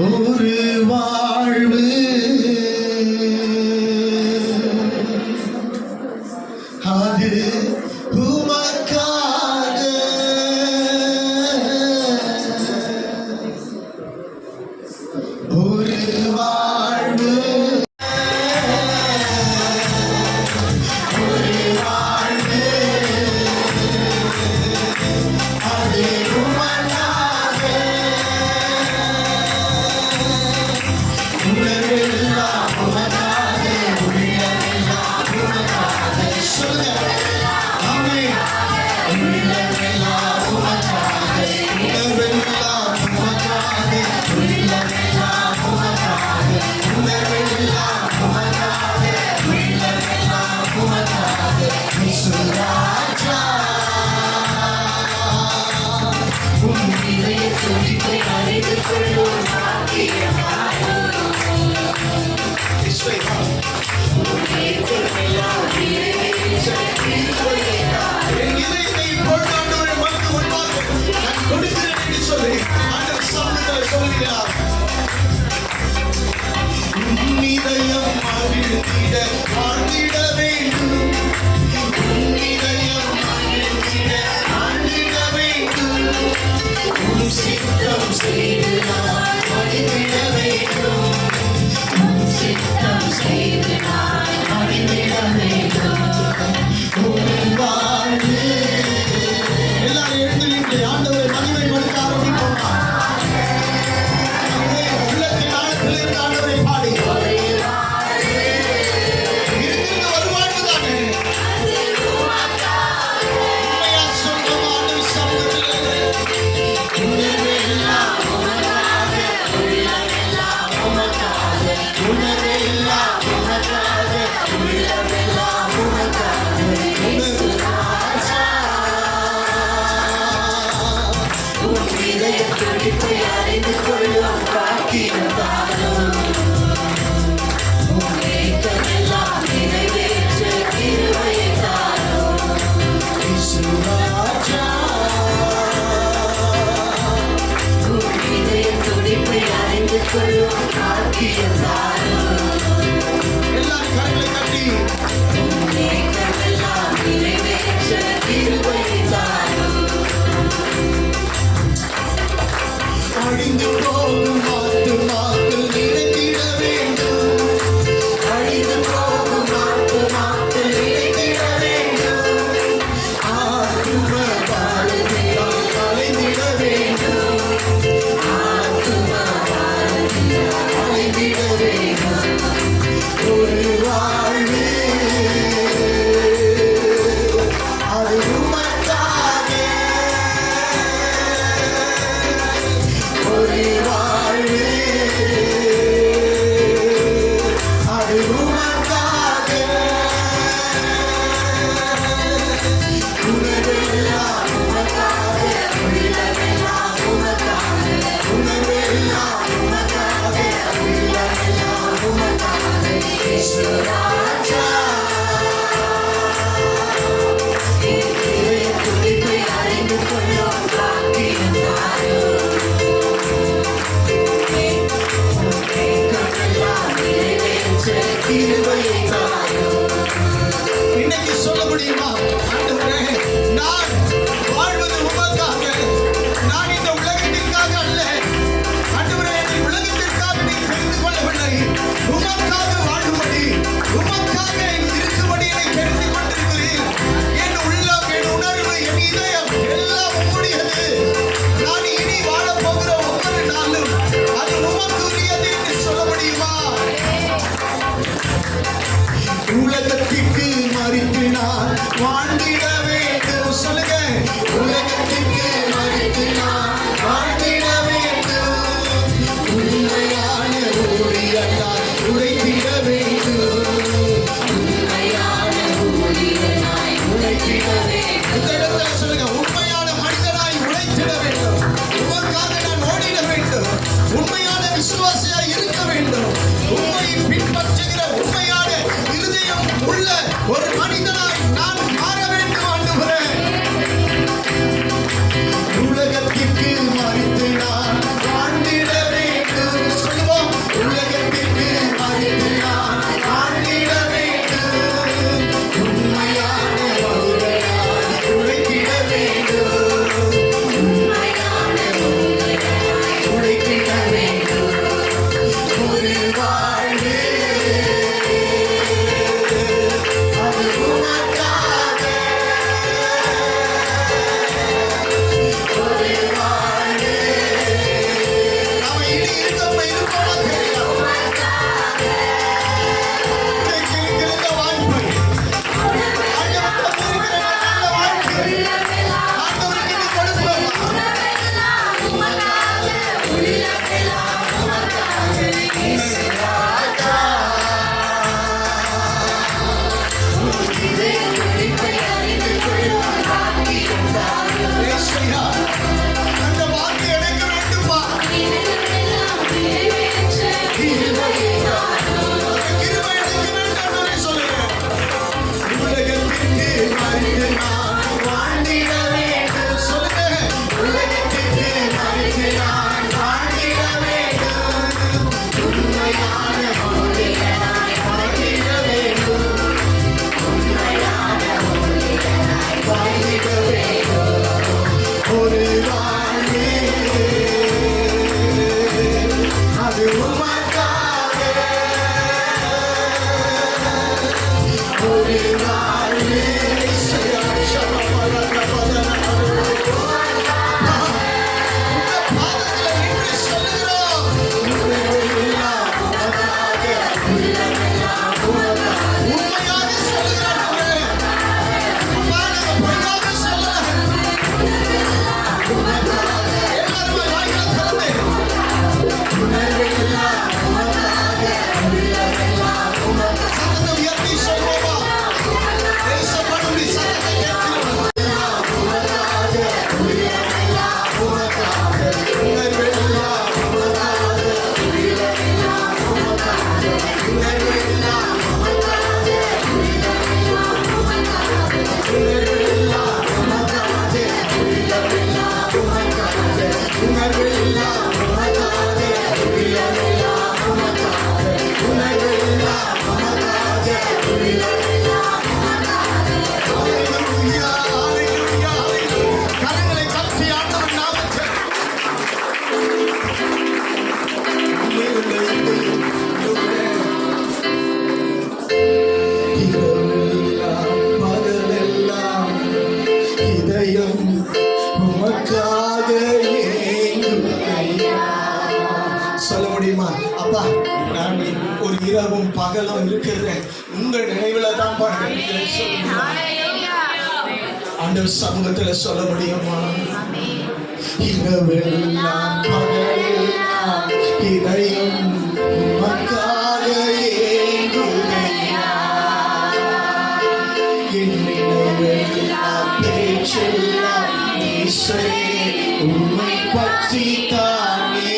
ஒரு வாழ்வு அது உமக்காக ஒரு வாழ்வு ஒரு மனிதனாய் நான் மாற வேண்டும். சொல்ல முடியுமா? அப்பா, நான் ஒரு இரவும் பகலும் இருக்கிறேன், உங்கள் நினைவுல தான் ஆண்டவர் சமூகத்துல சொல்ல முடியுமா? இரவெல்லாம் பகலெல்லாம் இதயம் உமக்காக ஏங்குதையா. என் நினைவெல்லாம் பேச்செல்லாம் ஈசரே உம்மை பற்றி தானே.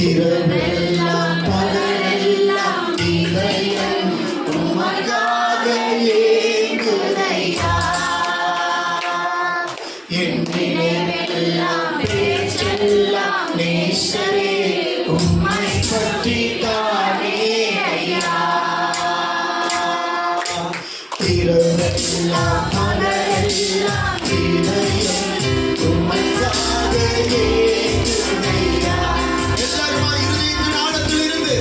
இரவெல்லாம் பகலெல்லாம் இதயம் உமக்காக ஏங்குதையா. என் நினைவெல்லாம் பேச்செல்லாம் நேசரே உம்மை பற்றி தானே ஐயா. இரவெல்லாம் பகலெல்லாம் இதயம் உமக்காக ஏங்குதையா. எல்லாருமா இருதயத்தின் ஆழத்திலிருந்து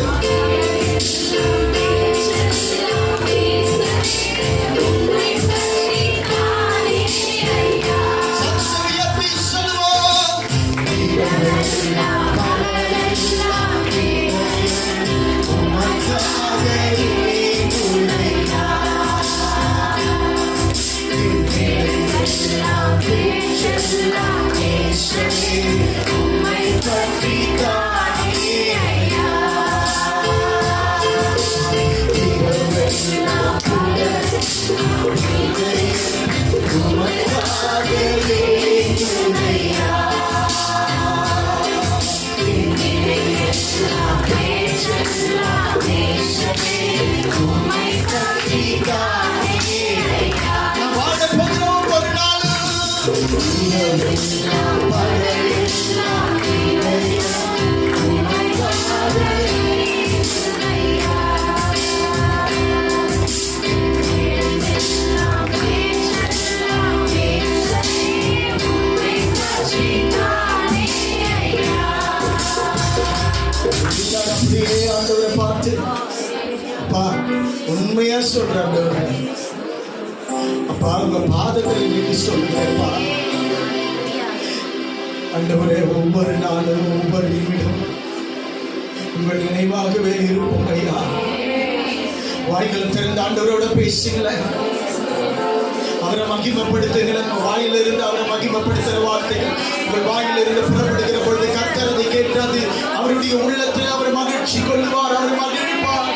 ஆண்டவரை பார்த்து அப்பா உண்மையா சொல்றேன் அப்பா, உங்க பாதத்தில் நீங்க சொல்லுங்கப்பா. ஆண்டவரே, ஒவ்வொரு நாளும் ஒவ்வொரு நிமிடம் உங்கள் நினைவாகவே இருப்போம் ஐயா. வாய்களை திறந்து ஆண்டவரோட பேசுங்களேன், அவரை மகிமைப்படுத்துகிறேன். வாயிலிருந்து அவரை மகிமைப்படுத்துகிற வார்த்தைகள் உங்கள் வாயிலிருந்து புறப்படுகிற பொழுது கர்த்தரதை கேட்டது அவருடைய உள்ளத்தில் அவர் மகிழ்ச்சி கொள்வார், அவர் மகிழ்வார்.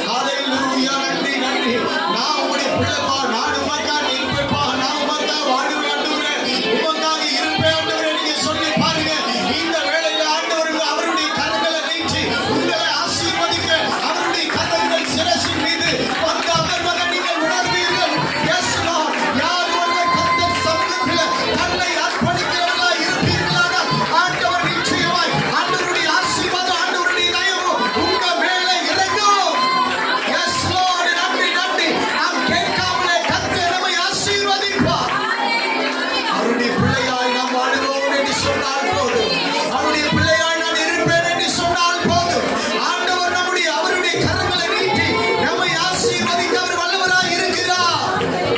ஹல்லேலூயா. நன்றி நன்றி. நான் உங்களுடைய பிள்ளைப்பா, நான் உமக்காக இருப்பேன்ப்பா, நான் உமக்காக வாழுவேன் ஆண்டவரே, உமக்காக இருப்பேன் ஆண்டவரே. நீங்க சொல்லி பாருங்க. இந்த வேளையில ஆண்டவர் அவருடைய கரங்களை நீட்டி உங்களை ஆசீர்வதிக்க அவருடைய கரங்கள் சிரசின் மீது வந்து அமர்வதை நீங்கள் உணர்வீர்கள். Yes Lord. யார் ஒருவர் கர்த்தர் சமூகத்தில் தன்னை அர்ப்பணிக்கிறவர்களா இருப்பீர்களானால் ஆண்டவர் நிச்சயமாய் ஆண்டவருடைய ஆசீர்வாதம் ஆண்டவருடைய தயவு உங்க மேல இறங்கும். Yes Lord. நன்றி நன்றி. நாம் கேட்காமலே கர்த்தர் நம்மை ஆசீர்வதிப்பார். அவருடைய பிள்ளையாய் நாம் வாழுவோம் என்று சொன்னால் போதும், அவருடைய பிள்ளையாய் நான் இருப்பேன் என்று சொன்னால் போதும், ஆண்டவர் நம்முடைய அவருடைய கரங்களை நீட்டி நம்மை ஆசீர்வதிக்க அவர் வல்லவராய் இருக்கிறார்.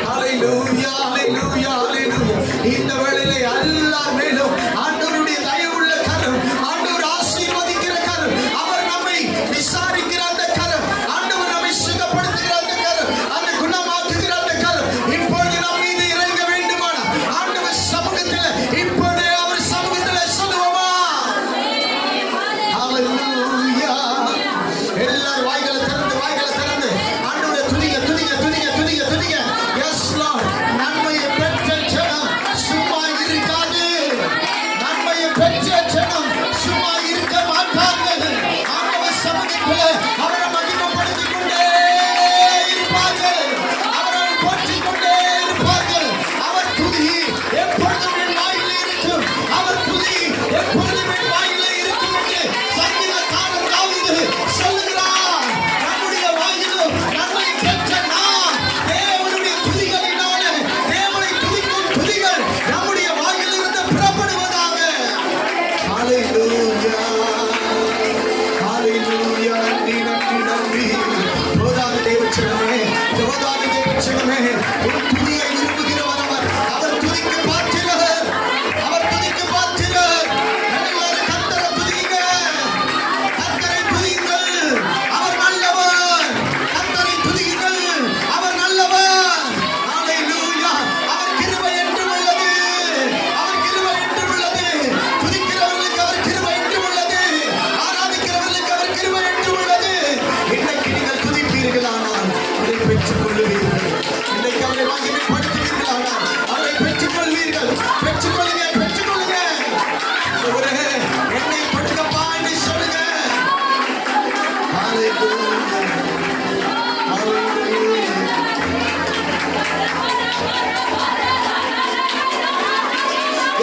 ஹல்லேலூயா, ஹல்லேலூயா, ஹல்லேலூயா. இந்த வேளையிலே எல்லார் மேலும் ஆண்டவருடைய தயவுள்ள கரம், ஆண்டவர் ஆசீர்வதிக்கிற கரம், அவர் நம்மை விசாரிக்கிற அந்த கரம், ஆண்டவர் நம்மை சுகப்படுத்துகிற அந்த கரம், அந்த குணமாக்குகிற அந்த கரம் இப்பொழுது நம் மீது இறங்க வேண்டுமானால் ஆண்டவர் சமூகத்தில் இப்பொழுது அவர் சமூகத்தில் சொல்லுவோமா? ஹல்லேலூயா. எல்லாரும் வாய்களை திறந்து ஆண்டவரை துதிங்க துதிங்க துதிங்க துதிங்க துதிங்க. S Lord. நன்மையை பெற்ற ஜனம் சும்மா இருக்காது.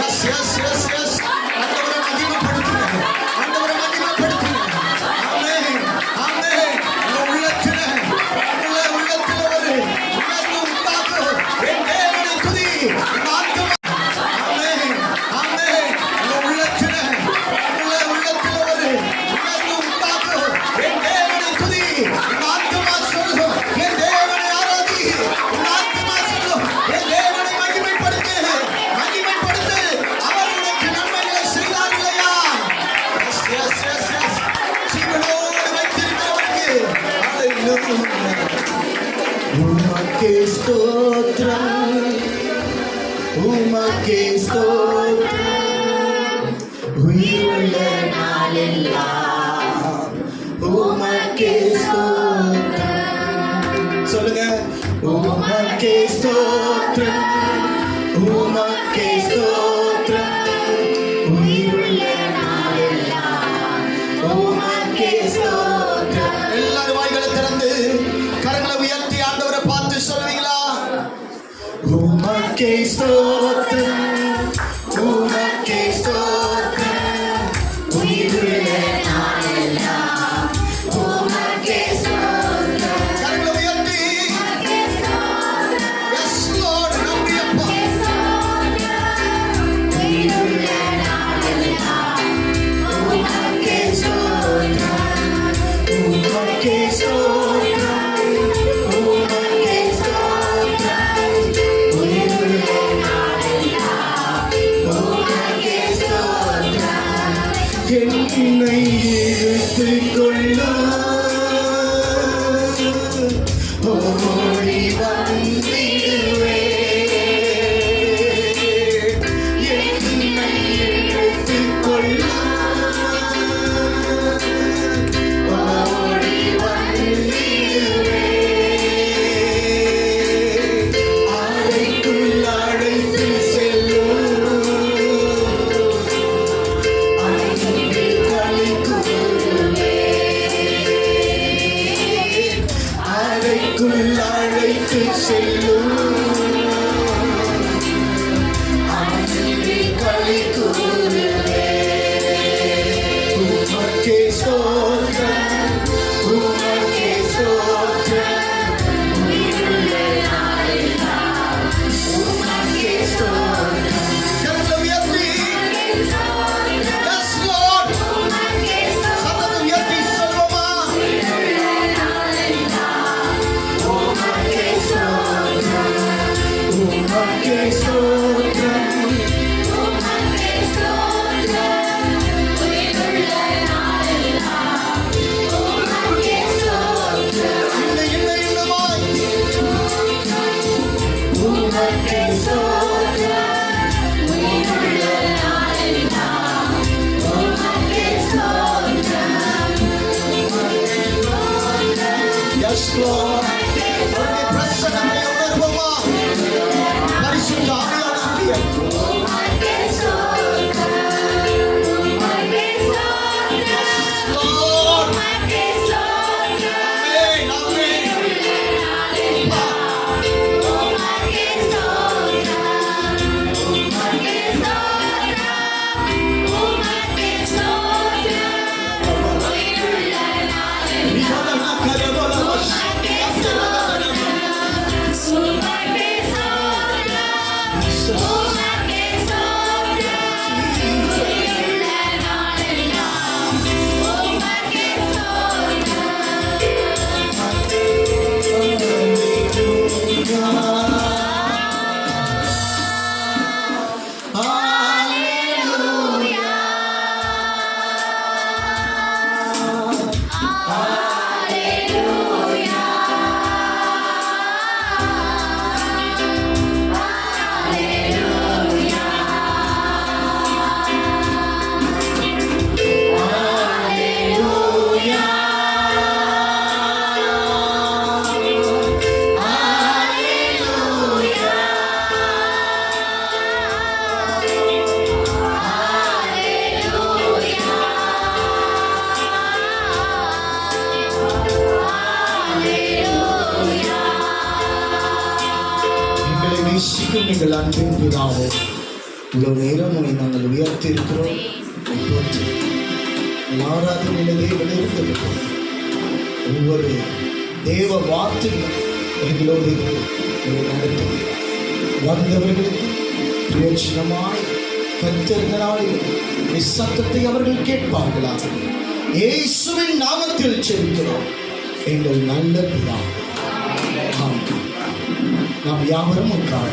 எஸ் எஸ் எஸ் எஸ் ஆண்டவரை மகிமைப்படுத்துங்க. ஆண்டவரை மகிமைப்படுத்துங்க. ஆமென் ஆமென். உங்க உள்ளத்தில ஒரு உணர்வு உண்டாகும். என் தேவனை துதி. உங்க ஆத்துமா ஆமென் ஆமென். உங்க உள்ளத்தில ஒரு உணர்வு உண்டாகும். என் தேவனை துதி. உங்க ஆத்துமா சொல்லும் என் தேவனை ஆராதி. உங்க ஆத்துமா சொல்லும் என் தேவனை மகிமைப்படுத்து. அவர் உனக்கு நன்மைகளை செய்தார் இல்லையா? Yes yes yes yes. ஜீவனோடு வைத்திருக்கிறவருக்கு ஹல்லேலூயா. உமக்கே ஸ்தோத்திரம், உமக்கே ஸ்தோத்திரம், உயிருள்ள நாளெல்லாம் உமக்கே ஸ்தோத்திரம். சொல்லுங்க. உமக்கே ஸ்தோத்திரம், உமக்கே ஸ்தோத்திரம், உயிருள்ள நாளெல்லாம் உமக்கே ஸ்தோத்திரம். எல்லாரும் வாய்களை திறந்து கரங்களை உயர்த்தி ஆண்டவரை பார்த்து சொல்லுவீங்களா? உமக்கே ஸ்தோத்திரம், உமக்கே ஸ்தோத்திரம், உயிருள்ள நாளெல்லாம் உமக்கே ஸ்தோத்திரம். கரங்களை உயர்த்தி எஸ் லார்ட். நன்றி அப்பா. உயிருள்ள நாளெல்லாம் உமக்கே ஸ்தோத்திரம், உமக்கே ஸ்தோத்திரம், உமக்கே ஸ்தோத்திரம், உயிருள்ள நாளெல்லாம் உமக்கே ஸ்தோத்திரம். என்னை இழுத்துக்கொள்ளும் ஓடி வந்திடுவேன். என்னை இழுத்துக்கொள்ளும் ஓடி வந்திடுவேன். அறைக்குள் அழைத்து செல்லும் அன்பில் களி கூறுவேன். அறைக்குள் அழைத்து செல்லும் அன்பில் களி கூறுவேன். உமக்கே ஸ்தோத்திரம், உமக்கே ஸ்தோத்திரம், உயிருள்ள நாளெல்லாம் உமக்கே ஸ்தோத்திரம். கரங்களை உயர்த்தி எஸ் லார்ட். சத்தத்தை உயர்த்தி சொல்லுவோமா? உமக்கே ஸ்தோத்திரம், உமக்கே ஸ்தோத்திரம், இல்லை இல்லமாய் உமக்கே ஸ்தோத்திரம், எஸ் லார்ட். அவருடைய பிரசன்னத்தை உணர்வோமா? பரிசுத்த ஆவியானவருடைய லார்ட். ஆமென் ஆமென். நேசிக்கும் எங்கள் அன்பின் பிதாவே, இவ்வளவு நேரம் உன்னை நாங்கள் உயர்த்தி இருக்கிறோம். ஆராதனையில தேவன் இருந்திருக்கிறோம். ஒவ்வொரு தேவ வார்த்தையும் எங்களோடு நடத்தும் வந்தவர்களுக்கு பிரயோஜனமாய் கர்த்தர்களாலே சத்தத்தை அவர்கள் கேட்பார்களாக. இயேசுவின் நாமத்தில் ஜெபிக்கிறோம் எங்கள் நல்ல பிதாவே. ஆமென். நாம் யாவரும் உட்கார